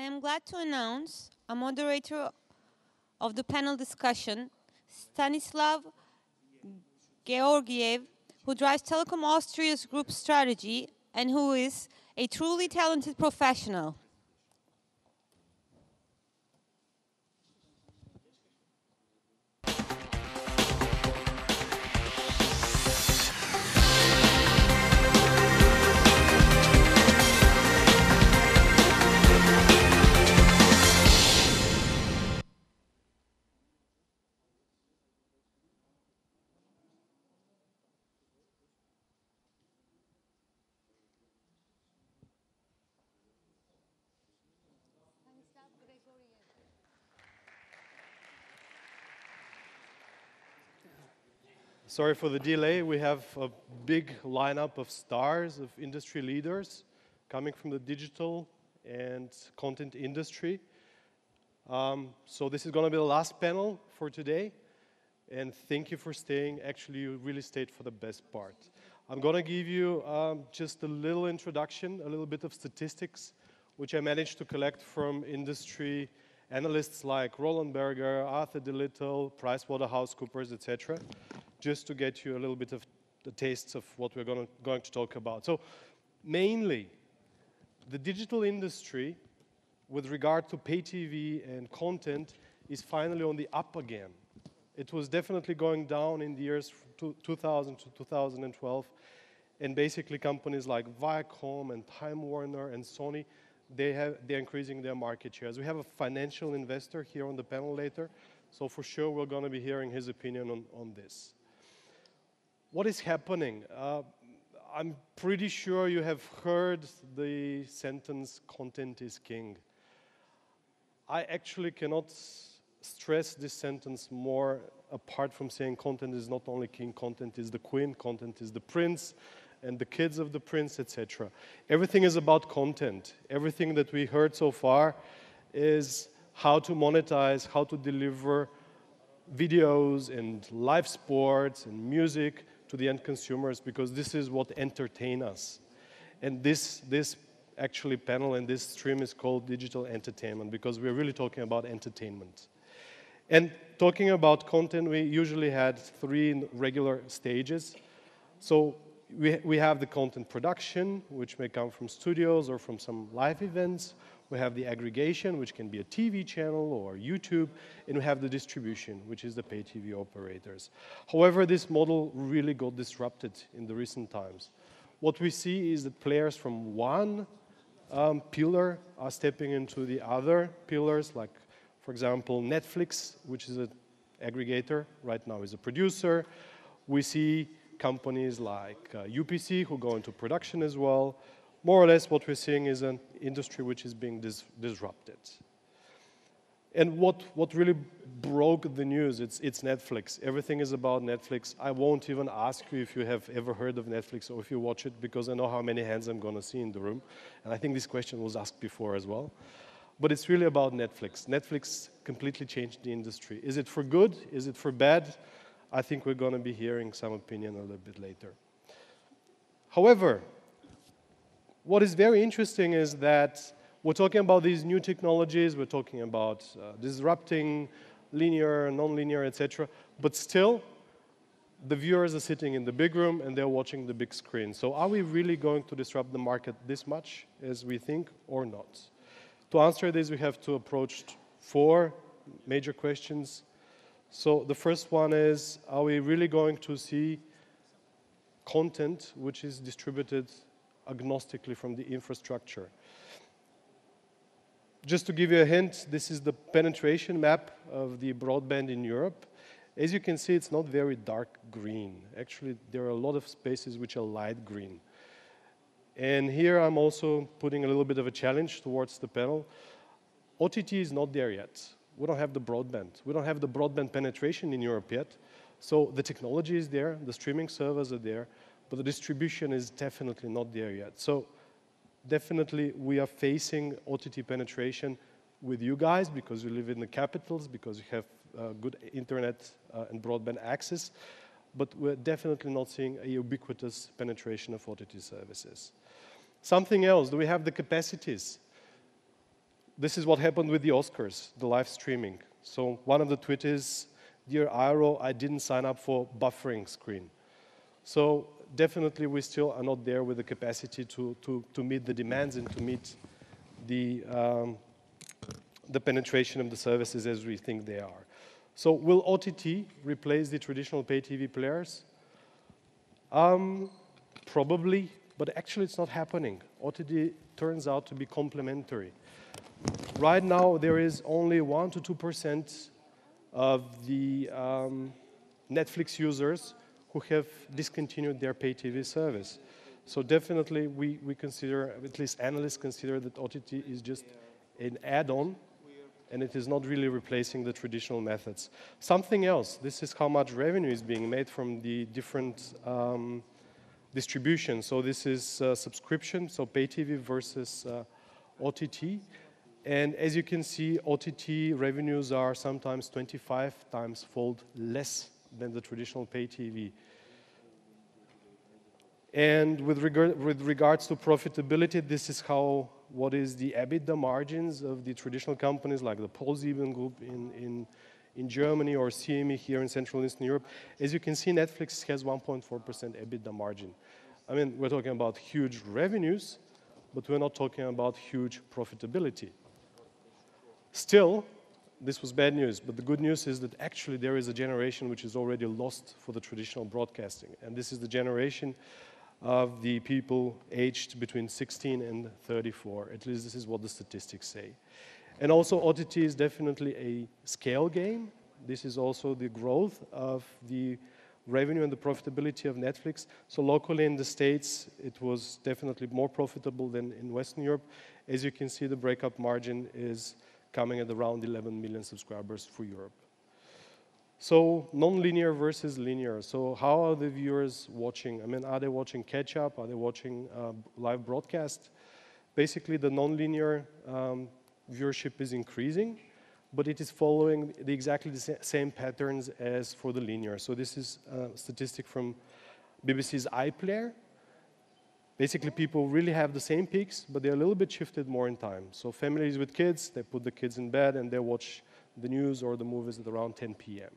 am glad to announce a moderator of the panel discussion, Stanislav Georgiev, who drives Telekom Austria's group strategy and who is a truly talented professional. Sorry for the delay. We have a big lineup of stars, of industry leaders coming from the digital and content industry. So this is going to be the last panel for today. And thank you for staying. Actually, you really stayed for the best part. I'm going to give you just a little introduction, a little bit of statistics, which I managed to collect from industry analysts like Roland Berger, Arthur DeLittle, PricewaterhouseCoopers, etc., just to get you a little bit of the tastes of what we're going to talk about. So mainly, the digital industry, with regard to pay TV and content, is finally on the up again. It was definitely going down in the years 2000 to 2012, and basically companies like Viacom and Time Warner and Sony, they're increasing their market shares. We have a financial investor here on the panel later, so for sure we're going to be hearing his opinion on this. What is happening? I'm pretty sure you have heard the sentence, content is king. I actually cannot stress this sentence more, apart from saying content is not only king, content is the queen, content is the prince, and the kids of the prince, etc. Everything is about content. Everything that we heard so far is how to monetize, how to deliver videos and live sports and music to the end consumers, because this is what entertain us. And this actually panel and this stream is called digital entertainment, because we're really talking about entertainment. And talking about content, we usually had 3 regular stages. So we have the content production, which may come from studios or from some live events. We have the aggregation, which can be a TV channel or YouTube, and we have the distribution, which is the pay TV operators. However, this model really got disrupted in the recent times. What we see is that players from one pillar are stepping into the other pillars, like, for example, Netflix, which is an aggregator, right now is a producer. We see companies like UPC, who go into production as well. More or less what we're seeing is an industry which is being disrupted. And what really broke the news, it's Netflix. Everything is about Netflix. I won't even ask you if you have ever heard of Netflix or if you watch it, because I know how many hands I'm going to see in the room. And I think this question was asked before as well. But it's really about Netflix. Netflix completely changed the industry. Is it for good? Is it for bad? I think we're going to be hearing some opinion a little bit later. However, what is very interesting is that we're talking about these new technologies, we're talking about disrupting linear, non-linear, etc. But still, the viewers are sitting in the big room and they're watching the big screen. So are we really going to disrupt the market this much as we think, or not? To answer this, we have to approach 4 major questions. So the first one is, are we really going to see content which is distributed agnostically from the infrastructure? Just to give you a hint, this is the penetration map of the broadband in Europe. As you can see, it's not very dark green. Actually, there are a lot of spaces which are light green. And here I'm also putting a little bit of a challenge towards the panel. OTT is not there yet. We don't have the broadband. We don't have the broadband penetration in Europe yet. So the technology is there, the streaming servers are there, but the distribution is definitely not there yet. So definitely we are facing OTT penetration with you guys, because you live in the capitals, because you have good internet and broadband access, but we're definitely not seeing a ubiquitous penetration of OTT services. Something else, do we have the capacities? this is what happened with the Oscars, the live streaming. So one of the tweets is, "Dear Iro, I didn't sign up for buffering screen." So definitely we still are not there with the capacity to meet the demands and to meet the penetration of the services as we think they are. So will OTT replace the traditional pay TV players? Probably, but actually it's not happening. OTT turns out to be complementary. Right now there is only 1 to 2% of the Netflix users who have discontinued their pay TV service. So definitely we consider, at least analysts consider, that OTT is just an add-on and it is not really replacing the traditional methods. Something else, this is how much revenue is being made from the different distribution. So this is subscription, so pay TV versus OTT. And as you can see, OTT revenues are sometimes 25 times fold less than the traditional pay TV. And with regards to profitability, this is how, what is the EBITDA margins of the traditional companies like the ProSieben Group in Germany or CME here in Central and Eastern Europe. As you can see, Netflix has 1.4% EBITDA margin. I mean, we're talking about huge revenues, but we're not talking about huge profitability. Still, this was bad news, but the good news is that actually there is a generation which is already lost for the traditional broadcasting, and this is the generation of the people aged between 16 and 34. At least this is what the statistics say. And also OTT is definitely a scale game. This is also the growth of the revenue and the profitability of Netflix. So locally in the States, it was definitely more profitable than in Western Europe. As you can see, the breakup margin is coming at around 11 million subscribers for Europe. So non-linear versus linear. So how are the viewers watching? I mean, are they watching catch-up? Are they watching live broadcast? Basically, the non-linear viewership is increasing, but it is following exactly the same patterns as for the linear. So this is a statistic from BBC's iPlayer. Basically, people really have the same peaks, but they're a little bit shifted more in time. So families with kids, they put the kids in bed and they watch the news or the movies at around 10 p.m.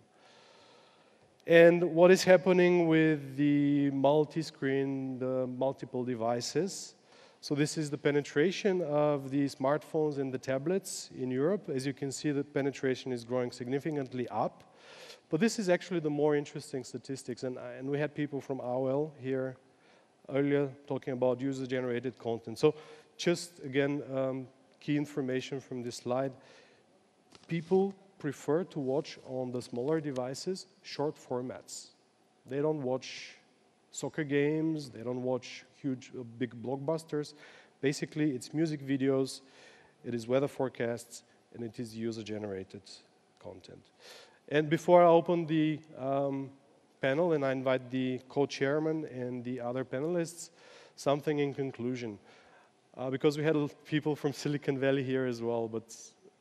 And what is happening with the multi-screen, the multiple devices? So this is the penetration of the smartphones and the tablets in Europe. As you can see, the penetration is growing significantly up. But this is actually the more interesting statistics. And we had people from AOL here earlier talking about user-generated content. So just, again, key information from this slide. People prefer to watch on the smaller devices short formats. They don't watch soccer games, they don't watch huge, big blockbusters. Basically, it's music videos, it is weather forecasts, and it is user-generated content. And before I open the panel and I invite the co-chairman and the other panelists, something in conclusion. Because we had people from Silicon Valley here as well, but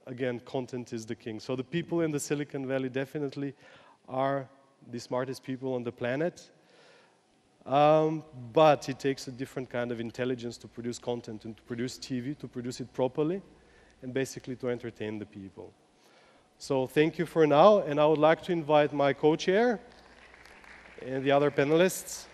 again, content is the king. So the people in the Silicon Valley definitely are the smartest people on the planet. But it takes a different kind of intelligence to produce content and to produce TV, to produce it properly, and basically to entertain the people. So thank you for now, and I would like to invite my co-chair and the other panelists.